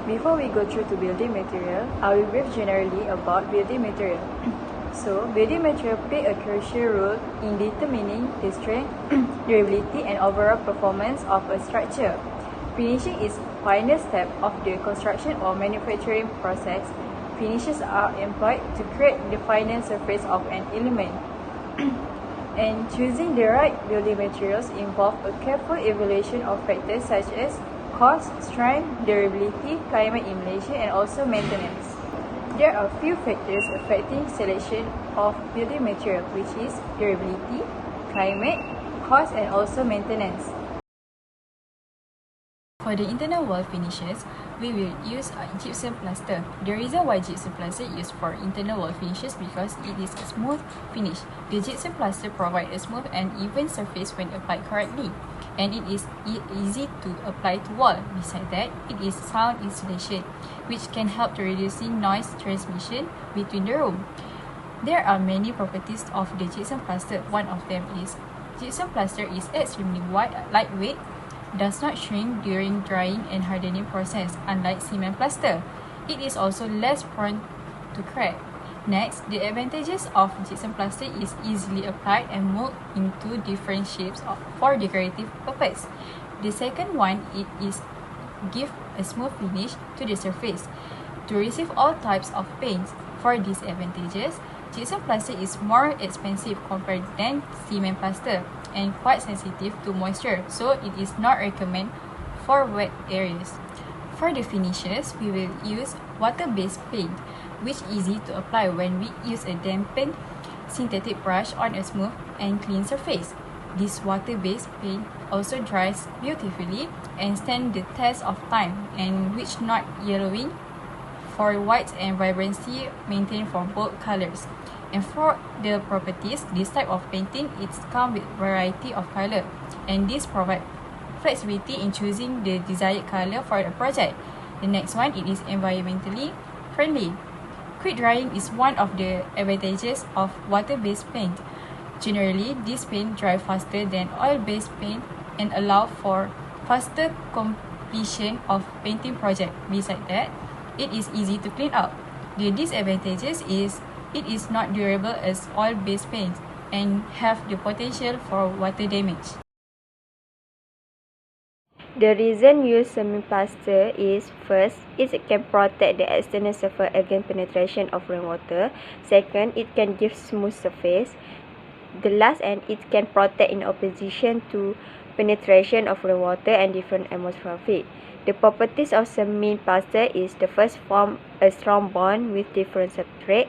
Before we go through to building material, I will brief generally about building material. So, building material play a crucial role in determining the strength, durability, and overall performance of a structure. Finishing is final step of the construction or manufacturing process. Finishes are employed to create the final surface of an element. And choosing the right building materials involve a careful evaluation of factors such as cost, strength, durability, climate emulation, and also maintenance. There are few factors affecting selection of building material, which is durability, climate, cost, and also maintenance. For the internal wall finishes, we will use gypsum plaster. The reason why gypsum plaster is used for internal wall finishes because it is a smooth finish. The gypsum plaster provides a smooth and even surface when applied correctly, and it is easy to apply to wall. Besides that, it is sound insulation, which can help to reducing noise transmission between the room. There are many properties of the gypsum plaster. One of them is gypsum plaster is extremely lightweight, does not shrink during drying and hardening process, unlike cement plaster. It is also less prone to crack. Next, the advantages of gypsum plaster is easily applied and molded into different shapes for decorative purpose. The second one is give a smooth finish to the surface to receive all types of paints. For these advantages, gypsum plaster is more expensive compared than cement plaster and quite sensitive to moisture, so it is not recommended for wet areas. For the finishes, we will use water-based paint, which is easy to apply when we use a dampened synthetic brush on a smooth and clean surface. This water-based paint also dries beautifully and stands the test of time, and which not yellowing for white and vibrancy maintained for bold colors. And for the properties, this type of painting comes with variety of color, and this provides flexibility in choosing the desired color for the project. The next one, it is environmentally friendly. Quick drying is one of the advantages of water-based paint. Generally, this paint dries faster than oil-based paint and allow for faster completion of painting project. Besides that, it is easy to clean up. The disadvantages is it is not durable as oil-based paints and have the potential for water damage. The reason use semi-plaster is, first, it can protect the external surface against penetration of rainwater. Second, it can give smooth surface. The last, and it can protect in opposition to penetration of rainwater and different atmospheric. The properties of semi-plaster is, the first, form a strong bond with different substrates.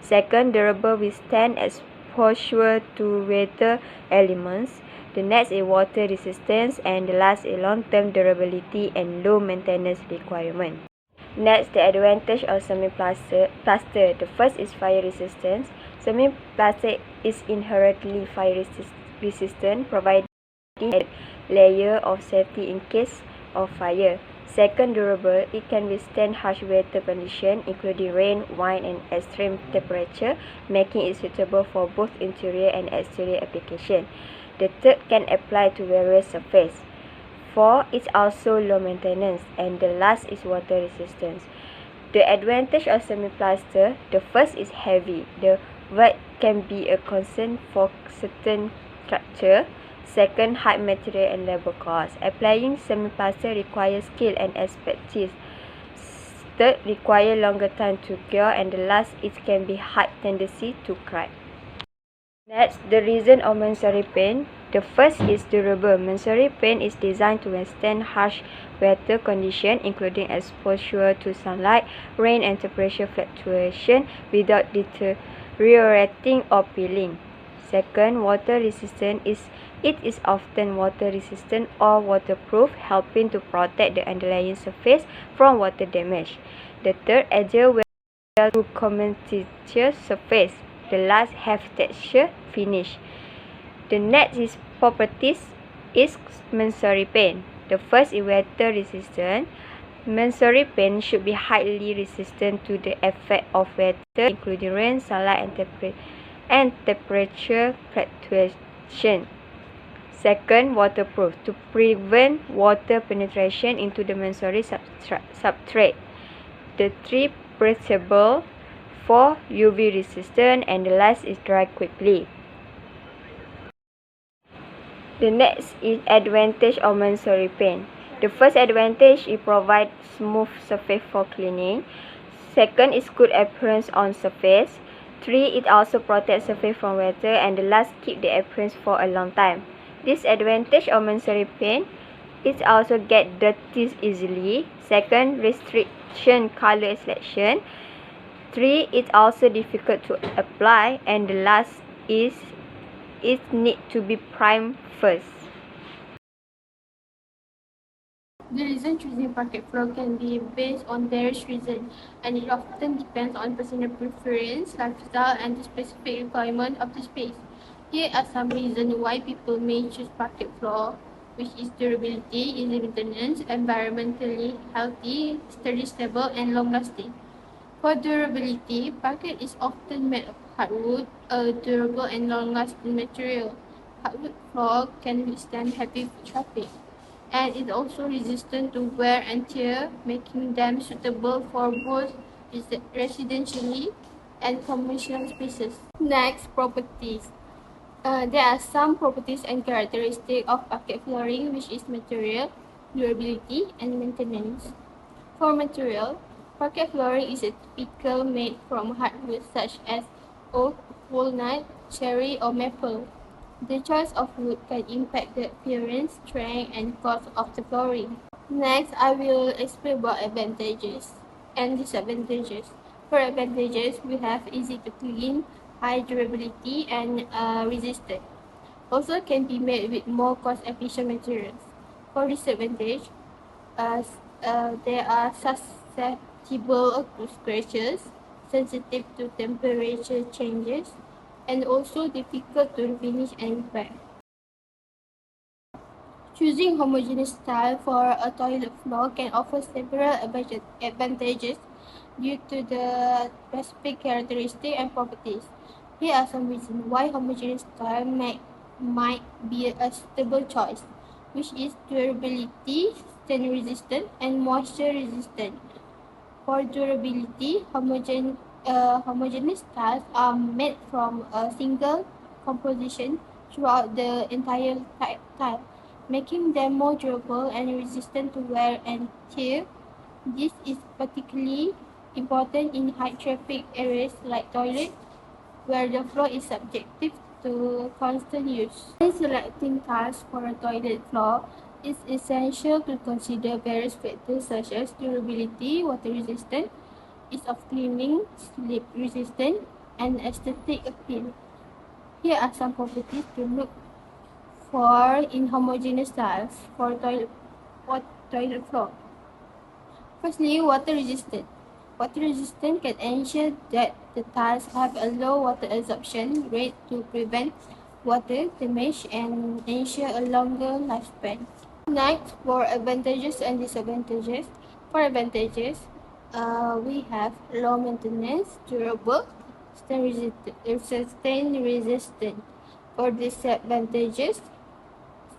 Second, durable, withstand exposure to weather elements. The next is water resistance, and the last is long-term durability and low maintenance requirement. Next, the advantage of semi-plaster. The first is fire resistance. Semi-plaster is inherently fire resistant, providing a layer of safety in case of fire. Second, durable. It can withstand harsh weather conditions, including rain, wind, and extreme temperature, making it suitable for both interior and exterior application. The third, can apply to various surfaces. 4, it's also low maintenance, and the last is water resistance. The advantage of semi-plaster, the first is heavy. The weight can be a concern for certain structure. Second, high material and labor cost. Applying semi-plaster requires skill and expertise. Third, require longer time to cure, and the last, it can be high tendency to crack. Next, the reason of masonry paint. The first is durable. Masonry paint is designed to withstand harsh weather conditions, including exposure to sunlight, rain, and temperature fluctuation without deteriorating or peeling. Second, water resistant. It is often water resistant or waterproof, helping to protect the underlying surface from water damage. The third, adhere well to cementitious surface. The last, have texture finish. The next is properties is masonry paint. The first is water resistant. Masonry paint should be highly resistant to the effect of weather, including rain, sunlight, and temperature fluctuation. Second, waterproof, to prevent water penetration into the masonry substrate. The three, breathable, 4, UV resistant, and the last is dry quickly. The next is advantage of masonry paint. The first advantage, it provides smooth surface for cleaning. Second is good appearance on surface. 3, it also protects surface from water, and the last, keep the appearance for a long time. Disadvantage of masonry paint, it also get dirty easily. Second, restriction color selection. 3, it's also difficult to apply, and the last is it need to be primed first. The reason choosing parquet floor can be based on various reasons, and it often depends on personal preference, lifestyle, and the specific requirement of the space. Here are some reasons why people may choose parquet floor, which is durability, easy maintenance, environmentally healthy, sturdy, stable, and long-lasting. For durability, parquet is often made of hardwood, a durable and long-lasting material. Hardwood floor can withstand heavy foot traffic, and is also resistant to wear and tear, making them suitable for both residentially and commercial spaces. Next, properties. There are some properties and characteristics of parquet flooring, which is material, durability, and maintenance. For material, parquet flooring is a typical made from hardwood such as oak, walnut, cherry, or maple. The choice of wood can impact the appearance, strength, and cost of the flooring. Next, I will explain about advantages and disadvantages. For advantages, we have easy to clean, high durability, and resistant. Also can be made with more cost-efficient materials. For disadvantage, they are susceptible to scratches, sensitive to temperature changes, and also difficult to finish and repair. Choosing homogeneous style for a toilet floor can offer several advantages due to the specific characteristics and properties. Here are some reasons why homogeneous style might be a suitable choice, which is durability, stain resistant, and moisture resistant. For durability, homogeneous tiles are made from a single composition throughout the entire tile, making them more durable and resistant to wear and tear. This is particularly important in high traffic areas like toilets, where the floor is subjective to constant use. When selecting tiles for a toilet floor, it's essential to consider various factors such as durability, water resistant, ease of cleaning, slip resistant, and aesthetic appeal. Here are some properties to look for in homogeneous tiles for toilet floor. Firstly, water resistant. Water resistant can ensure that the tiles have a low water absorption rate to prevent water damage and ensure a longer lifespan. Next, for advantages and disadvantages. For advantages, we have low maintenance, durable, stain resistant. For disadvantages,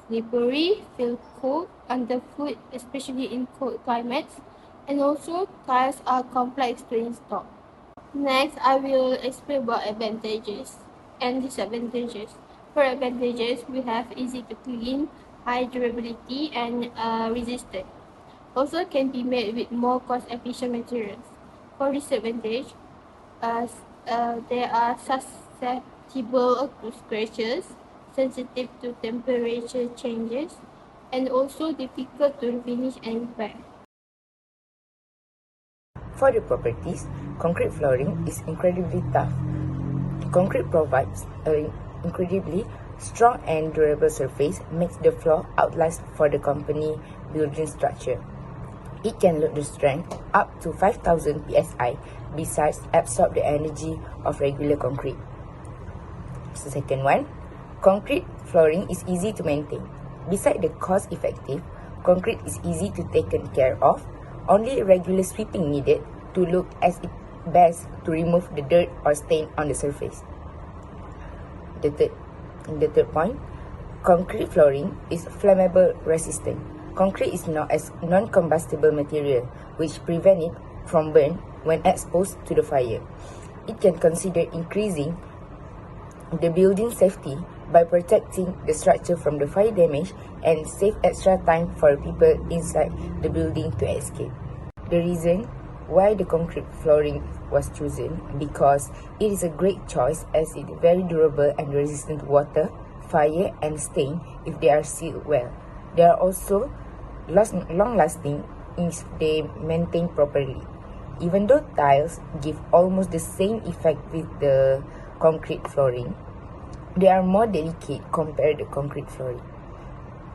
slippery, feel cold underfoot, especially in cold climates, and also tiles are complex to install. Next, I will explain about advantages and disadvantages. For advantages, we have easy to clean, high durability, and resistant. Also can be made with more cost-efficient materials. For disadvantage, they are susceptible to scratches, sensitive to temperature changes, and also difficult to finish and repair. For the properties, concrete flooring is incredibly tough. Concrete provides an incredibly strong and durable surface, makes the floor outlast for the company building structure. It can load the strength up to 5,000 psi, besides absorb the energy of regular concrete. So second one, concrete flooring is easy to maintain. Besides the cost-effective, concrete is easy to take care of. Only regular sweeping needed to look as it best to remove the dirt or stain on the surface. The third point, Concrete flooring is flammable resistant. Concrete is known as non-combustible material, which prevent it from burn when exposed to the fire. It can consider increasing the building safety by protecting the structure from the fire damage and save extra time for people inside the building to escape. The reason why the concrete flooring was chosen because it is a great choice as it is very durable and resistant to water, fire and stain if they are sealed well. They are also long-lasting if they maintained properly. Even though tiles give almost the same effect with the concrete flooring, they are more delicate compared to concrete flooring.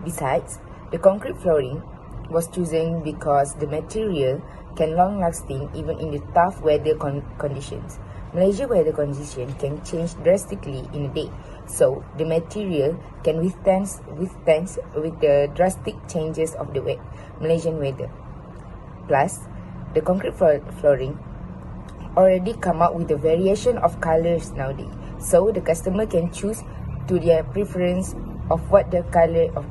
Besides, the concrete flooring was chosen because the material can long-lasting even in the tough weather conditions. Malaysia weather conditions can change drastically in a day, so the material can withstand with the drastic changes of the Malaysian weather. Plus, the concrete flooring already come out with a variation of colors nowadays, so the customer can choose to their preference of what the color of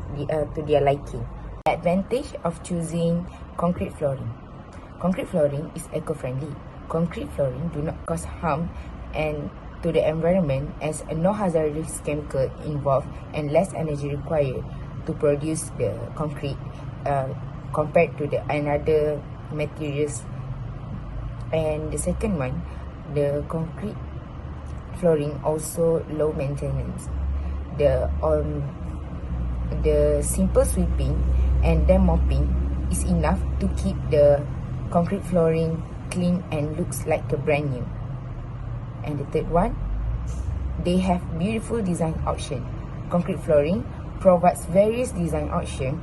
to their liking. Advantage of choosing concrete flooring. Concrete flooring is eco-friendly. Concrete flooring do not cause harm and to the environment as no hazardous chemical involved and less energy required to produce the concrete compared to the another materials. And the second one, the concrete flooring also low maintenance. The simple sweeping and then mopping is enough to keep the concrete flooring clean and looks like a brand new. And the third one, they have beautiful design option. Concrete flooring provides various design options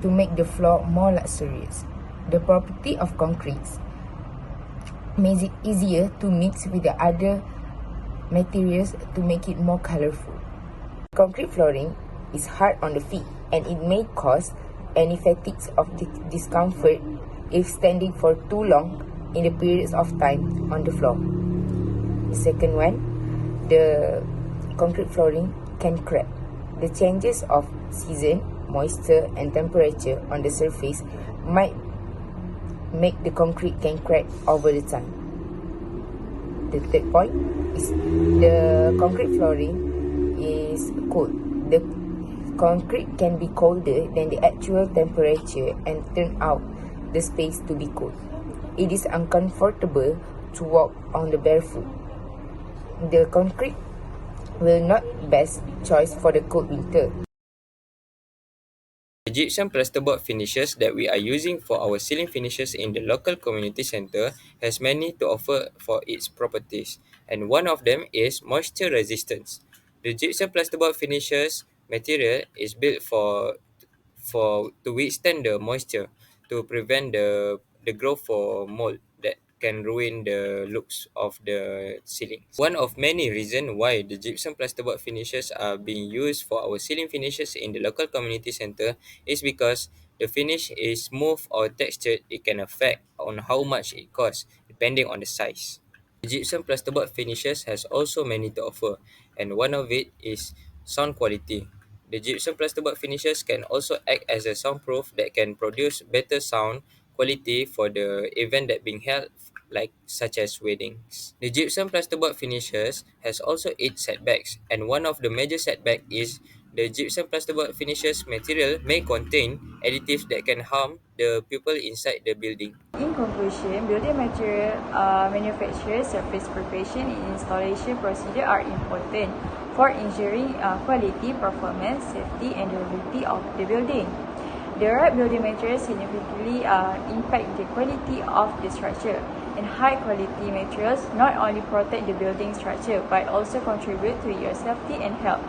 to make the floor more luxurious. The property of concretes makes it easier to mix with the other materials to make it more colorful. Concrete flooring is hard on the feet and it may cause any fatigues of discomfort if standing for too long in the periods of time on the floor. The second one, the concrete flooring can crack. The changes of season, moisture and temperature on the surface might make the concrete can crack over the time. The third point is the concrete flooring is cold. The concrete can be colder than the actual temperature and turn out the space to be cold. It is uncomfortable to walk on the barefoot. The concrete will not best choice for the cold winter. The gypsum plasterboard finishes that we are using for our ceiling finishes in the local community centre has many to offer for its properties, and one of them is moisture resistance. The gypsum plasterboard finishes material is built for to withstand the moisture to prevent the growth for mold that can ruin the looks of the ceilings. One of many reasons why the gypsum plasterboard finishes are being used for our ceiling finishes in the local community centre is because the finish is smooth or textured. It can affect on how much it costs depending on the size. The gypsum plasterboard finishes has also many to offer, and one of it is sound quality. The gypsum plasterboard finishes can also act as a soundproof that can produce better sound quality for the event that being held, like such as weddings. The gypsum plasterboard finishes has also 8 setbacks, and one of the major setback is the gypsum plasterboard finishes material may contain additives that can harm the people inside the building. In conclusion, building material manufacture, surface preparation and installation procedure are important for ensuring quality, performance, safety and durability of the building. The right building materials significantly impact the quality of the structure, and high quality materials not only protect the building structure but also contribute to your safety and health.